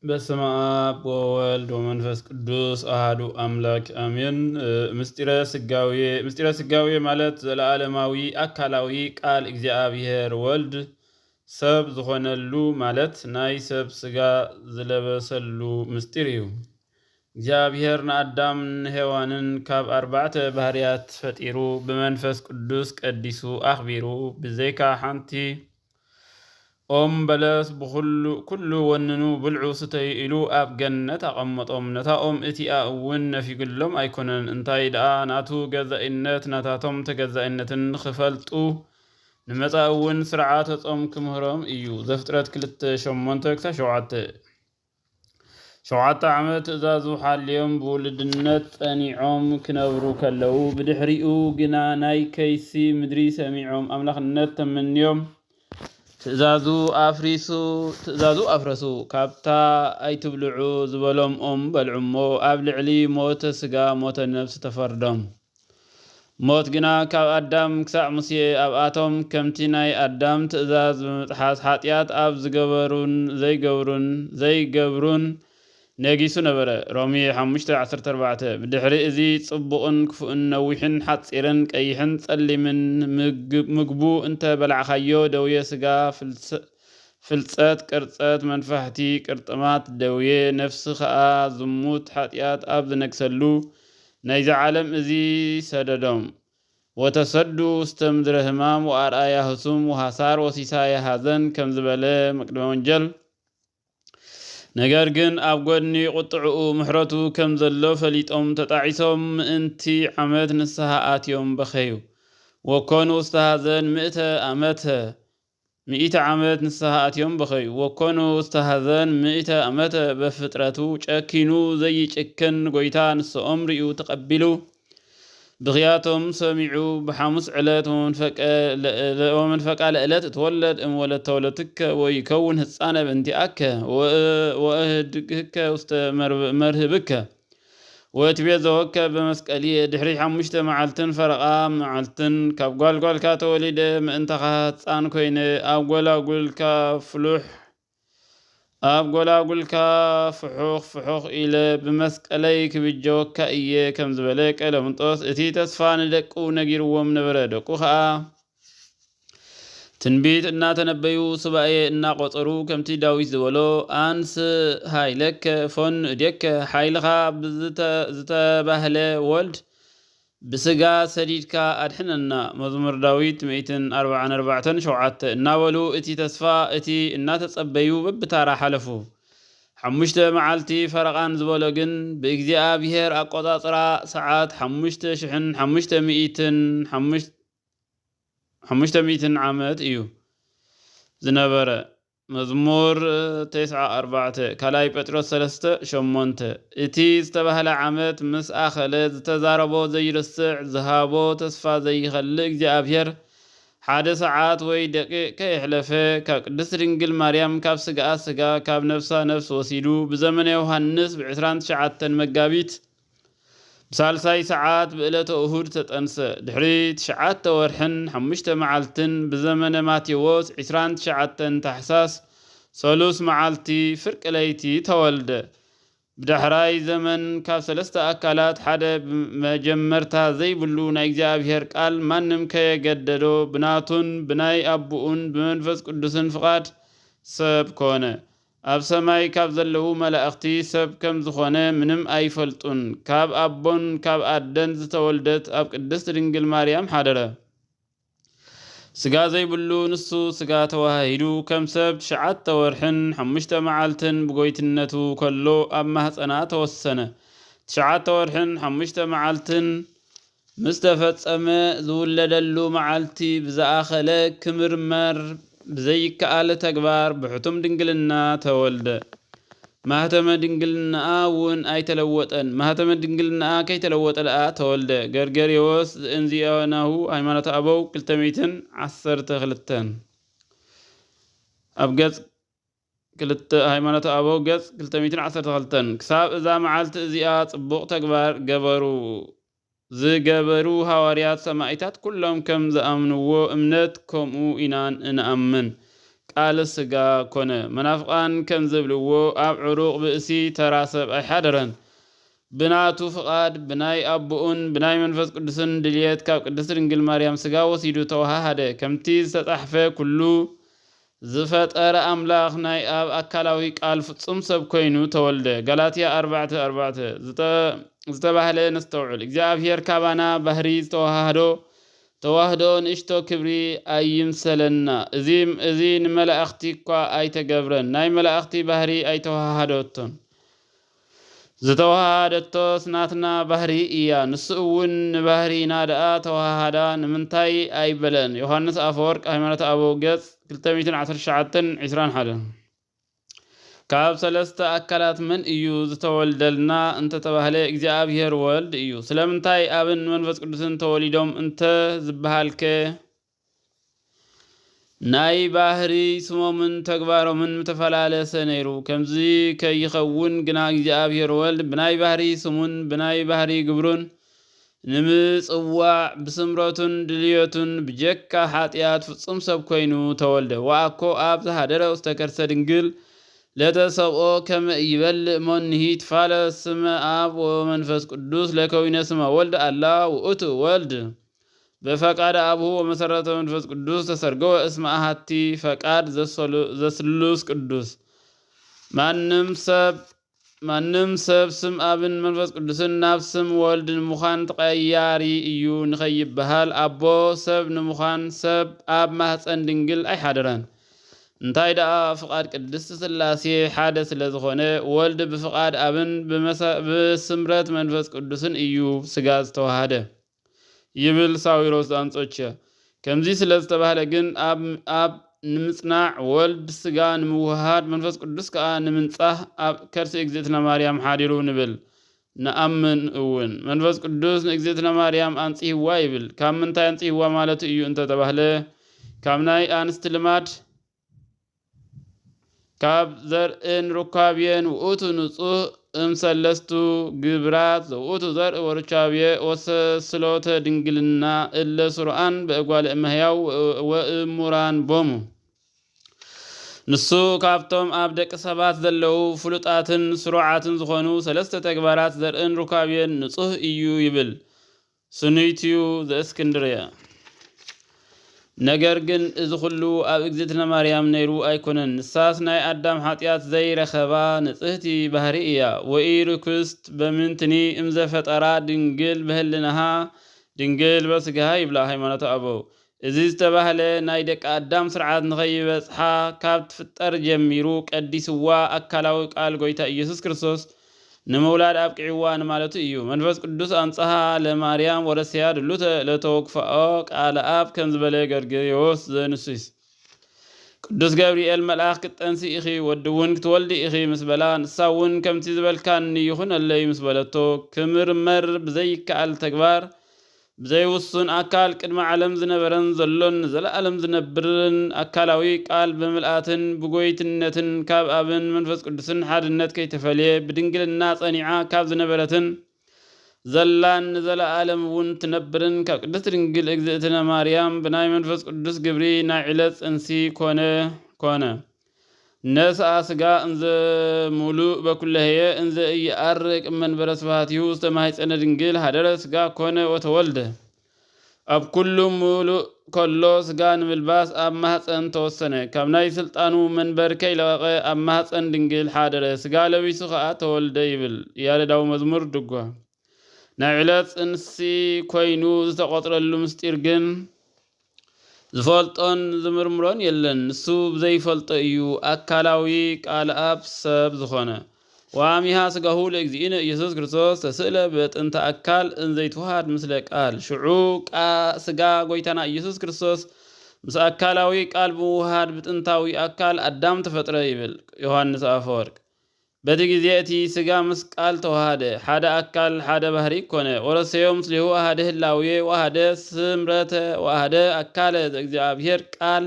በስመ አብ ወወልድ ወመንፈስ ቅዱስ አሐዱ አምላክ አሜን። ምስጢረ ሥጋዌ ማለት ዘለዓለማዊ አካላዊ ቃል እግዚአብሔር ወልድ ሰብ ዝኾነሉ ማለት ናይ ሰብ ሥጋ ዝለበሰሉ ምስጢር እዩ። እግዚአብሔር ንአዳም ንሔዋንን ካብ አርባዕተ ባህርያት ፈጢሩ ብመንፈስ ቅዱስ ቀዲሱ አኽቢሩ ብዘይካ ሓንቲ ኦም በለስ ኩሉ ወንኑ ብልዑ ስተይ ኢሉ ኣብ ገነት ኣቐመጦም። ነታ ኦም እቲኣ እውን ነፊግሎም ኣይኮነን። እንታይ ደኣ ናቱ ገዛኢነት ናታቶም ተገዛኢነትን ክፈልጡ ንመጻእ እውን ስርዓተ ጾም ክምህሮም እዩ። ዘፍጥረት 2:8-7 7 ዓመት ትእዛዙ ሓልዮም ብውልድነት ጸኒዖም ክነብሩ ከለዉ ብድሕሪኡ ግና ናይ ከይሲ ምድሪ ሰሚዖም ኣምላኽነት ተመንዮም ትእዛዙ ኣፍረሱ። ካብታ ኣይትብልዑ ዝበሎም ኦም በልዑሞ ኣብ ልዕሊ ሞተ ሥጋ ሞተ ነፍሲ ተፈርዶም። ሞት ግና ካብ ኣዳም ክሳዕ ሙሴ ኣብኣቶም ከምቲ ናይ ኣዳም ትእዛዝ ብምጥሓስ ሓጢኣት ኣብ ዝገበሩን ዘይገብሩን ነጊሱ ነበረ። ሮሚ 5:14 ብድሕሪ እዚ ጽቡቕን ክፉእን ነዊሕን ሓጺርን ቀይሕን ጸሊምን ምግቡ እንተ በላዕኻዮ ደውየ ሥጋ ፍልጸት ቅርጸት መንፋሕቲ ቅርጥማት ደውየ ነፍሲ ኸዓ ዝሙት ሓጢኣት ኣብ ዝነግሰሉ ናይዚ ዓለም እዚ ሰደዶም። ወተሰዱ ውስተ ምድረ ሕማም ወኣርኣያ ህሱም ወሃሳር ወሲሳያ ሃዘን ከም ዝበለ መቅድመ ወንጀል። ነገር ግን ኣብ ጎድኒ ቁጥዕኡ ምሕረቱ ከም ዘሎ ፈሊጦም ተጣዒሶም ምእንቲ ዓመት ንስሓ ኣትዮም በኸዩ። ወኮኑ ውስተ ሃዘን ሚእተ ዓመት ንስሓ ኣትዮም በኸዩ። ወኮኑ ውስተ ሃዘን ሚእተ ዓመተ በፍጥረቱ ጨኪኑ ዘይጭክን ጎይታ ንስኦም ርዩ ተቐቢሉ ብኽያቶም ሰሚዑ ብሓሙስ ዕለት ወመንፈቃ ለዕለት እትወለድ እምወለድ ተወለትከ ወይከውን ህፃነ በእንቲአከ ወእህድግከ ውስተ መርህብከ ወእትቤት ዘወከ በመስቀልየ ድሕሪ 5 መዓልትን ፈረቓ መዓልትን ካብ ጓልጓልካ ተወሊደ ምእንተኻ ህፃን ኮይነ ኣብ ጎላጉልካ ፍሑኽ ኢለ ብመስቀለይ ክብጀወካ እየ ከም ዝበለ ቀለምንጦስ እቲ ተስፋ ንደቁ ነጊርዎም ነበረ። ደቁ ኸዓ ትንቢት እናተነበዩ ሱባኤ እናቆፀሩ ከምቲ ዳዊት ዝበሎ አንስ ሃይለከ ፎን እዴከ ሓይልኻ ዝተባህለ ወልድ ብስጋ ሰዲድካ ኣድሕነና። መዝሙር ዳዊት 144:7 እናበሉ እቲ ተስፋ እቲ እናተጸበዩ በብታራ ሓለፉ። 5 መዓልቲ ፈረቓን ዝበሎ ግን ብእግዚአብሔር ኣቆጻጽራ ሰዓት 500 ዓመት እዩ ዝነበረ። መዝሙር 9:4 ካልኣይ ጴጥሮስ 3:8 እቲ ዝተባህለ ዓመት ምስ ኣኸለ ዝተዛረቦ ዘይርስዕ ዝሃቦ ተስፋ ዘይኸልእ እግዚአብሔር ሓደ ሰዓት ወይ ደቂቕ ከየሕለፈ ካብ ቅድስት ድንግል ማርያም ካብ ስጋኣ ስጋ ካብ ነፍሳ ነፍስ ወሲዱ ብዘመነ ዮሃንስ ብ29 መጋቢት ብሳልሳይ ሰዓት ብዕለተ እሁድ ተጠንሰ። ድሕሪ 9 ወርሕን 5 መዓልትን ብዘመነ ማቴዎስ 29 ታሕሳስ 3 መዓልቲ ፍርቂ ለይቲ ተወልደ። ብዳሕራይ ዘመን ካብ 3 ኣካላት ሓደ መጀመርታ ዘይብሉ ናይ እግዚአብሔር ቃል ማንም ከየገደዶ ብናቱን ብናይ ኣቡኡን ብመንፈስ ቅዱስን ፍቓድ ሰብ ኮነ። ኣብ ሰማይ ካብ ዘለዉ መላእኽቲ ሰብ ከም ዝኾነ ምንም ኣይፈልጡን። ካብ ኣቦን ካብ ኣደን ዝተወልደት ኣብ ቅድስት ድንግል ማርያም ሓደረ። ስጋ ዘይብሉ ንሱ ስጋ ተዋሂዱ ከም ሰብ 9 ወርሕን 5 መዓልትን ብጎይትነቱ ከሎ ኣብ ማህፀና ተወሰነ። 9 ወርሕን 5 መዓልትን ምስ ተፈጸመ ዝውለደሉ መዓልቲ ብዝኣኸለ ክምርመር ብዘይከኣለ ተግባር ብሕቱም ድንግልና ተወልደ። ማህተመ ድንግልናኣ እውን ኣይተለወጠን። ማህተመ ድንግልናኣ ከይተለወጠ ደኣ ተወልደ። ገርገርዮስ እንዚአናሁ ሃይማኖተ አበው 212 ኣብ ገጽ ሃይማኖተ አበው ገጽ 212 ክሳብ እዛ መዓልቲ እዚኣ ጽቡቕ ተግባር ዝገበሩ ሐዋርያት ሰማዕታት ኩሎም ከም ዝኣምንዎ እምነት ከምኡ ኢና ንኣምን። ቃል ስጋ ኮነ መናፍቃን ከም ዝብልዎ ኣብ ዕሩቕ ብእሲ ተራሰብ ኣይሓደረን ብናቱ ፍቃድ ብናይ አቡኡን ብናይ መንፈስ ቅዱስን ድልየት ካብ ቅድስት ድንግል ማርያም ስጋ ወሲዱ ተዋሃደ ከምቲ ዝተጻሕፈ ኩሉ ዝፈጠረ አምላኽ ናይ ኣብ አካላዊ ቃል ፍጹም ሰብ ኮይኑ ተወልደ ገላትያ 4:4 ዝተባህለ ነስተውዕል እግዚአብሔር ካባና ባህሪ ተዋህዶ ንእሽቶ ክብሪ አይምሰለና እዚ ንመላእክቲ እኳ አይተገብረን ናይ መላእክቲ ባህሪ አይተዋሃዶቶን ዝተዋሃደቶ ስናትና ባህሪ እያ ንስኡውን ባህሪና ደኣ ተዋሃዳ ንምንታይ አይበለን ዮሐንስ አፈወርቅ ሃይማኖተ አበው ገጽ 219-21 ካብ ሰለስተ አካላት ምን እዩ ዝተወልደልና እንተ ተባህለ እግዚአብሔር ወልድ እዩ ስለምንታይ አብን መንፈስ ቅዱስን ተወሊዶም እንተ ዝበሃልከ ናይ ባህሪ ስሞምን ተግባሮምን ተፈላለሰ ነይሩ ከምዚ ከይኸውን ግና እግዚአብሔር ወልድ ብናይ ባህሪ ስሙን ብናይ ባህሪ ግብሩን ንምጽዋዕ ብስምረቱን ድልየቱን ብጀካ ኃጢአት ፍጹም ሰብ ኮይኑ ተወልደ ወአኮ ኣብ ዝሃደረ ውስተ ከርሰ ድንግል ለተሰብኦ ከመ ይበልዕ ሞኒሂ ትፋለ ስመ አብ ወመንፈስ ቅዱስ ለከዊነ ስመ ወልድ አላ ውእቱ ወልድ በፈቃድ አብሁ ወመሰረተ መንፈስ ቅዱስ ተሰርገወ እስመ አሐቲ ፈቃድ ዘስሉስ ቅዱስ ማንም ሰብ ስም አብን መንፈስ ቅዱስን ናብ ስም ወልድ ንሙኻን ተቀያሪ እዩ ንኸይበሃል አቦ ሰብ ንሙኻን ሰብ አብ ማህፀን ድንግል አይሓደረን እንታይ ደኣ ፍቃድ ቅድስት ስላሴ ሓደ ስለዝኾነ ወልድ ብፍቃድ አብን ብስምረት መንፈስ ቅዱስን እዩ ስጋ ዝተዋሃደ ይብል ሳዊሮስ አንጾችያ ከምዚ ስለዝተባህለ ግን አብ ንምጽናዕ ወልድ ስጋ ንምውሃድ መንፈስ ቅዱስ ከኣ ንምንጻህ ኣብ ከርሲ እግዝእትነ ማርያም ሓዲሩ ንብል ነአምን እውን መንፈስ ቅዱስ ንእግዝእትነ ማርያም አንጽህዋ ይብል ካብ ምንታይ አንጽህዋ ማለት እዩ እንተ ተባህለ ካብ ናይ አንስት ልማድ ካብ ዘርእን ሩካብየን ውእቱ ንጹህ ሰለስቱ ግብራት ውእቱ ዘርኢ ወርቻብየ ወሰስሎተ ድንግልና እለ ሱርአን በእጓል እመሕያው ወእሙራን ቦሙ ንሱ ካብቶም ኣብ ደቂ ሰባት ዘለው ፍሉጣትን ስሩዓትን ዝኾኑ ሰለስተ ተግባራት ዘርእን ሩካብየን ንጹህ እዩ ይብል ሱኑይትዩ ዘእስክንድርያ ነገር ግን እዚ ኩሉ ኣብ እግዝእትነ ማርያም ነይሩ አይኮነን ንሳስ ናይ አዳም ኃጢአት ዘይረኸባ ንጽህቲ ባህሪ እያ ወኢርክስት በምንትኒ እምዘፈጠራ ድንግል በህልናሃ ድንግል በስጋሃ ይብላ ሃይማኖተ አበው እዚ ዝተባህለ ናይ ደቂ አዳም ስርዓት ንኸይበጽሓ ካብ ትፍጠር ጀሚሩ ቀዲስዋ አካላዊ ቃል ጎይታ ኢየሱስ ክርስቶስ ንምውላድ አብቅዕዋ ንማለቱ እዩ መንፈስ ቅዱስ አንጽሃ ለማርያም ወረስያ ድሉተ ለተወክፈኦ ቃለ አብ ከም ዝበለ ገርጌዮስ ዘንሱስ ቅዱስ ገብርኤል መልአክ ክጠንሲ ኢኺ ወድውን ክትወልዲ ኢኺ ምስ በላ ንሳውን ከምቲ ዝበልካኒ ይኹን ኣለይ ምስ በለቶ ክምርመር ብዘይከኣል ተግባር ብዘይውሱን አካል ቅድመ ዓለም ዝነበረን ዘሎን ዘለዓለም ዝነብርን አካላዊ ቃል በምልአትን ብጎይትነትን ካብ አብን መንፈስ ቅዱስን ሓድነት ከይተፈልየ ብድንግልና ጸኒዓ ካብ ዝነበረትን ዘላን ዘለዓለም እውን ትነብርን ካብ ቅድስት ድንግል እግዝእትነ ማርያም ብናይ መንፈስ ቅዱስ ግብሪ ናይ ዕለት ጽንሲ ኮነ ነስአ ስጋ እንዘ ሙሉእ በኩለህየ እንዘ እየአርቅ መንበረ ስብሐቲሁ ውስተ ማኅፀነ ድንግል ሃደረ ስጋ ኮነ ወተወልደ ኣብ ኩሉ ሙሉእ ከሎ ስጋ ንምልባስ ኣብ ማኅፀን ተወሰነ ካብ ናይ ስልጣኑ መንበር ከይለቐቐ ኣብ ማኅፀን ድንግል ሓደረ ስጋ ለቢሱ ከዓ ተወልደ ይብል ያሬዳዊ መዝሙር ድጓ ናይ ዕለት ጽንሲ ኮይኑ ዝተቆጥረሉ ምስጢር ግን ዝፈልጦን ዝምርምሮን የለን ንሱ ብዘይፈልጦ እዩ አካላዊ ቃል አብ ሰብ ዝኾነ ወአሚሃ ስጋሁ ለእግዚእነ ኢየሱስ ክርስቶስ ተስእለ በጥንተ አካል እንዘይተዋሃድ ምስለ ቃል ሽዑ ስጋ ጎይታና ኢየሱስ ክርስቶስ ምስ አካላዊ ቃል ብውሃድ ብጥንታዊ አካል አዳም ተፈጥረ ይብል ዮሐንስ አፈወርቅ በቲ ጊዜ እቲ ስጋ ምስ ቃል ተዋሃደ ሓደ አካል ሓደ ባህሪ ኮነ ወረሰዮም ምስሊሁ አሃደ ህላዌ ወአሃደ ስምረተ ወአሃደ አካለ እግዚአብሔር ቃል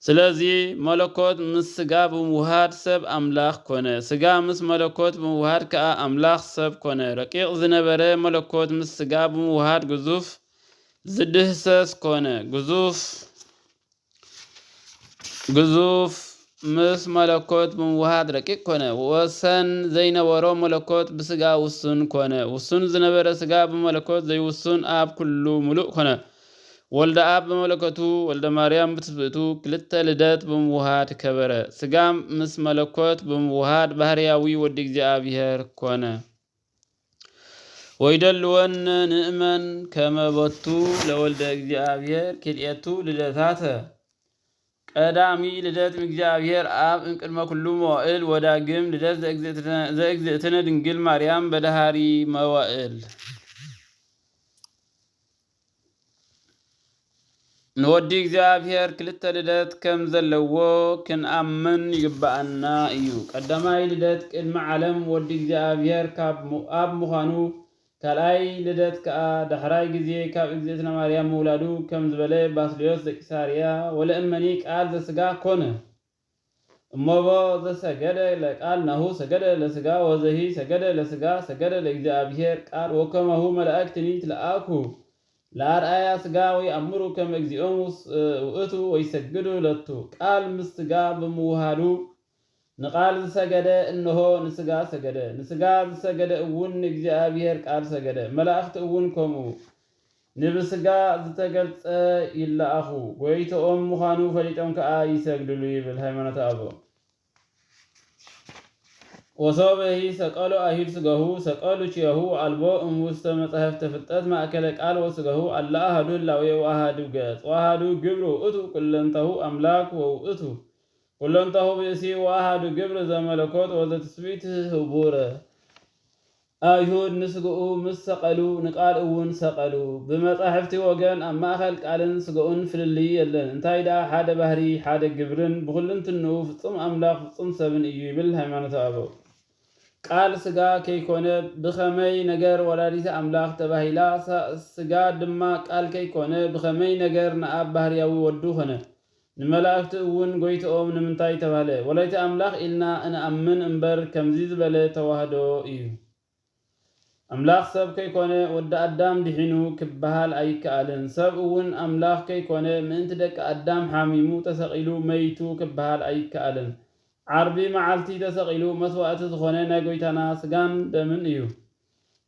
ስለዚህ መለኮት ምስ ስጋ ብምውሃድ ሰብ አምላኽ ኮነ ስጋ ምስ መለኮት ብምውሃድ ከዓ አምላኽ ሰብ ኮነ ረቂቕ ዝነበረ መለኮት ምስ ስጋ ብምውሃድ ግዙፍ ዝድህሰስ ኮነ ግዙፍ ግዙፍ ምስ መለኮት ብምውሃድ ረቂቅ ኮነ። ወሰን ዘይነበሮ መለኮት ብስጋ ውሱን ኮነ። ውሱን ዝነበረ ስጋ በመለኮት ዘይውሱን አብ ኩሉ ሙሉእ ኮነ። ወልደ አብ በመለኮቱ ወልደ ማርያም ብትስብእቱ ክልተ ልደት ብምውሃድ ከበረ። ስጋም ምስ መለኮት ብምውሃድ ባህርያዊ ወዲ እግዚአብሔር ኮነ። ወይደልወን ንእመን ከመበቱ ለወልደ እግዚአብሔር ክልኤቱ ልደታተ ቀዳሚ ልደት እግዚአብሔር አብ እንቅድመ ኩሉ መዋዕል ወዳግም ልደት ዘእግዝእትነ ድንግል ማርያም በዳሃሪ መዋዕል። ንወዲ እግዚአብሔር ክልተ ልደት ከም ዘለዎ ክንአምን ይግባአና እዩ። ቀዳማይ ልደት ቅድመ ዓለም ወዲ እግዚአብሔር አብ ምዃኑ ካልኣይ ልደት ከዓ ዳሕራይ ጊዜ ካብ እግዝእትነ ማርያም ምውላዱ ከም ዝበለ ባስልዮስ ዘቂሳርያ ወለእመኒ ቃል ዘስጋ ኮነ እሞቦ ዘሰገደ ለቃል ናሁ ሰገደ ለስጋ ወዘሂ ሰገደ ለስጋ ሰገደ ለእግዚአብሔር ቃል ወከመሁ መላእክትኒ ትለአኩ ለአርአያ ስጋ ወይአምሩ ከመ እግዚኦም ውእቱ ወይሰግዱ ለቱ። ቃል ምስ ስጋ ብምውሃዱ ንቃል ዝሰገደ እንሆ ንስጋ ሰገደ። ንስጋ ዝሰገደ እውን እግዚአብሔር ቃል ሰገደ። መላእክት እውን ከምኡ ንብስጋ ዝተገልጸ ይለአኹ ጎይቶኦም ምዃኑ ፈሊጦም ከዓ ይሰግድሉ ይብል ሃይማኖተ አበው። ወሶበሂ ሰቀሉ አይሁድ ስጋሁ ሰቀሉ ችየሁ አልቦ እምውስተ መጻሕፍተ ፍልጠት ማእከለ ቃል ወስጋሁ አላ አሐዱ ህላዌ ወአሐዱ ገጽ ወአሐዱ ግብር ውእቱ ኩለንተሁ አምላክ ወውእቱ ኩለንተሁ ብእሲ ወአሐዱ ግብር ዘመለኮት ወዘትስብእት ህቡረ። አይሁድ ንስግኡ ምስ ሰቀሉ ንቃል እውን ሰቀሉ። ብመጻሕፍቲ ወገን ኣብ ማእኸል ቃልን ስግኡን ፍልልይ የለን። እንታይ ደኣ ሓደ ባህሪ ሓደ ግብርን ብኩልንትንኡ ፍጹም አምላክ ፍጹም ሰብን እዩ ይብል ሃይማኖተ አበው። ቃል ስጋ ከይኮነ ብኸመይ ነገር ወላዲተ አምላክ ተባሂላ ስጋ ድማ ቃል ከይኮነ ብኸመይ ነገር ንአብ ባህርያዊ ወዱ ኾነ። ንመላእክቲ እውን ጎይቶኦም ንምንታይ ተባሃለ? ወላዲተ አምላክ ኢልና እንአምን እምበር ከምዚ ዝበለ ተዋህዶ እዩ። አምላክ ሰብ ከይኮነ ወዲ አዳም ድሒኑ ክበሃል አይከኣልን። ሰብ እውን አምላክ ከይኮነ ምእንቲ ደቂ አዳም ሓሚሙ ተሰቂሉ መይቱ ክበሃል አይከኣልን። ዓርቢ መዓልቲ ተሰቂሉ መስዋእቲ ዝኾነ ናይ ጎይታና ስጋን ደምን እዩ።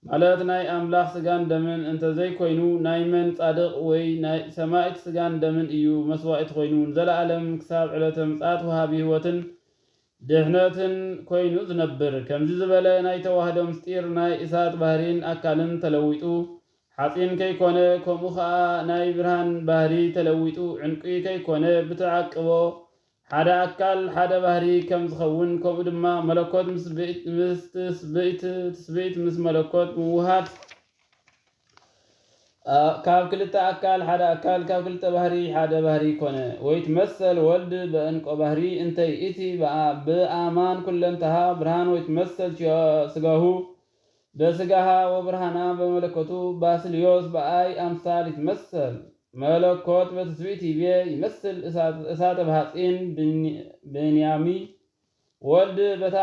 ማለት ናይ አምላክ ስጋን ደምን እንተዘይኮይኑ ናይ መን ጻድቕ ወይ ናይ ሰማዕት ስጋን ደምን እዩ መስዋዕት ኮይኑ ዘለዓለም ክሳብ ዕለተ ምጽአት ወሃቢ ህይወትን ድሕነትን ኮይኑ ዝነብር። ከምዚ ዝበለ ናይ ተዋህዶ ምስጢር ናይ እሳት ባህሪን አካልን ተለዊጡ ሓፂን ከይኮነ ከምኡ ከዓ ናይ ብርሃን ባህሪ ተለዊጡ ዕንቂ ከይኮነ ብተዓቅቦ ሓደ አካል ሓደ ባህሪ ከም ዝኸውን ከምኡ ድማ መለኮት ምስ ትስብእት ምስ መለኮት ምውሃድ ካብ ክልተ አካል ሓደ አካል ካብ ክልተ ባህሪ ሓደ ባህሪ ኮነ። ወይትመሰል ወልድ በእንቆ ባህሪ እንተይ እቲ ብአማን ኩለንተሃ ብርሃን ወይትመሰል ስጋሁ በስጋሃ ወብርሃና በመለኮቱ ባስልዮስ በአይ አምሳል ይትመሰል መለኮት በትስብእት ይቤ ይመስል እሳተ ባሕፂን ብንያሚ ወልድ በታ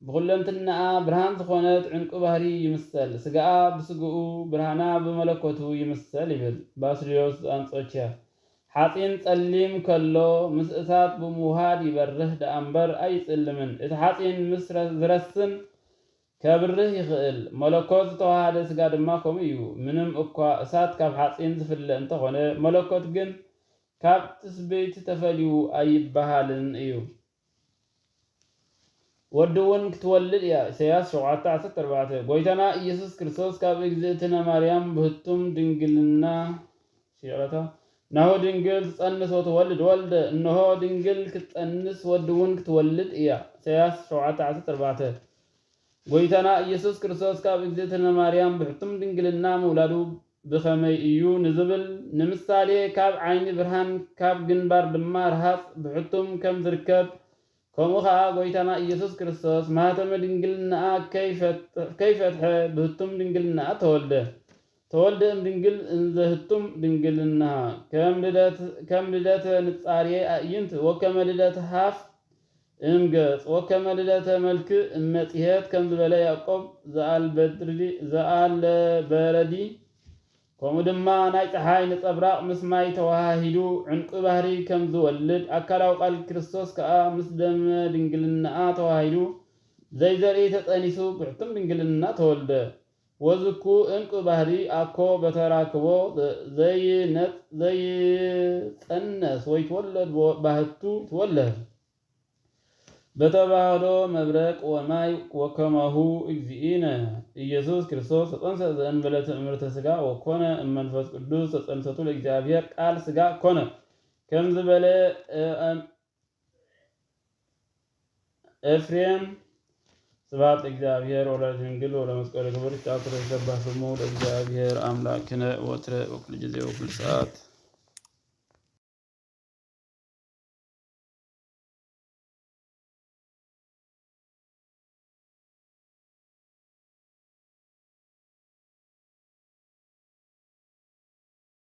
ብኩለንትናኣ ብርሃን ዝኾነት ዕንቁ ባህሪ ይምሰል። ስጋኣ ብስግኡ ብርሃና ብመለኮቱ ይምሰል ይብል ባስልዮስ አንጾኪያ። ሓፂን ጸሊም ከሎ ምስ እሳት ብምውሃድ ይበርህ ደኣ እምበር ኣይጽልምን። እቲ ሓፂን ምስ ዝረስን ከብርህ ይኽእል። መለኮት ዝተዋሃደ ስጋ ድማ ከምኡ እዩ። ምንም እኳ እሳት ካብ ሓፂን ዝፍለ እንተኾነ መለኮት ግን ካብ ትስብእት ተፈልዩ ኣይበሃልን እዩ። ወዲ እውን ክትወልድ እያ። ኢሳይያስ 7:14 ጎይታና ኢየሱስ ክርስቶስ ካብ እግዝእትነ ማርያም ብህቱም ድንግልና ሲዕረታ ናሁ ድንግል ትጸንስ ወትወልድ ወልደ እነሆ ድንግል ክትጸንስ ወዲ እውን ክትወልድ እያ። ኢሳይያስ 7:14 ጎይታና ኢየሱስ ክርስቶስ ካብ እግዝእትነ ማርያም ብሕቱም ድንግልና ምውላዱ ብኸመይ እዩ ንዝብል ንምሳሌ ካብ ዓይኒ ብርሃን ካብ ግንባር ድማ ረሃፅ ብሕቱም ከም ዝርከብ ከምኡ ከዓ ጎይታና ኢየሱስ ክርስቶስ ማህተመ ድንግልናኣ ከይፈትሐ ብህቱም ድንግልናኣ ተወልደ እምድንግል እንዘህቱም ድንግልናሃ ከም ልደተ ንጻርየ አእይንት ወከመ ልደተ ሃፍ እምገጽ ወከመ ልደተ መልክዕ እመጽሔት ከም ዝበለ ያዕቆብ ዘአልበረዲ ከምኡ ድማ ናይ ፀሓይ ነፀብራቅ ምስ ማይ ተዋሃሂዱ ዕንቂ ባህሪ ከም ዝወልድ ኣካላዊ ቃል ክርስቶስ ከዓ ምስ ደመ ድንግልናኣ ተዋሂዱ ዘይዘርኢ ተፀኒሱ ብሕቱም ድንግልና ተወልደ። ወዝኩ ዕንቂ ባህሪ አኮ በተራክቦ ዘይጸነስ ወይ ትወለድ ባህቱ ትወለድ በተባህዶ መብረቅ ወማይ ወከማሁ እግዚእነ ኢየሱስ ክርስቶስ ተጸንሰ ዘእንበለ ትእምርተ ሥጋ ወኮነ እመንፈስ ቅዱስ ተጸንሰቱ ለእግዚአብሔር ቃል ሥጋ ኮነ ከም ዝበለ ኤፍሬም። ስብሐት ለእግዚአብሔር ወለወላዲቱ ድንግል ወለመስቀሉ ክቡር። ይትአክሉ ይትገባህ ስሙ ለእግዚአብሔር አምላክነ ወትረ ወኩል ጊዜ ወኩል ሰዓት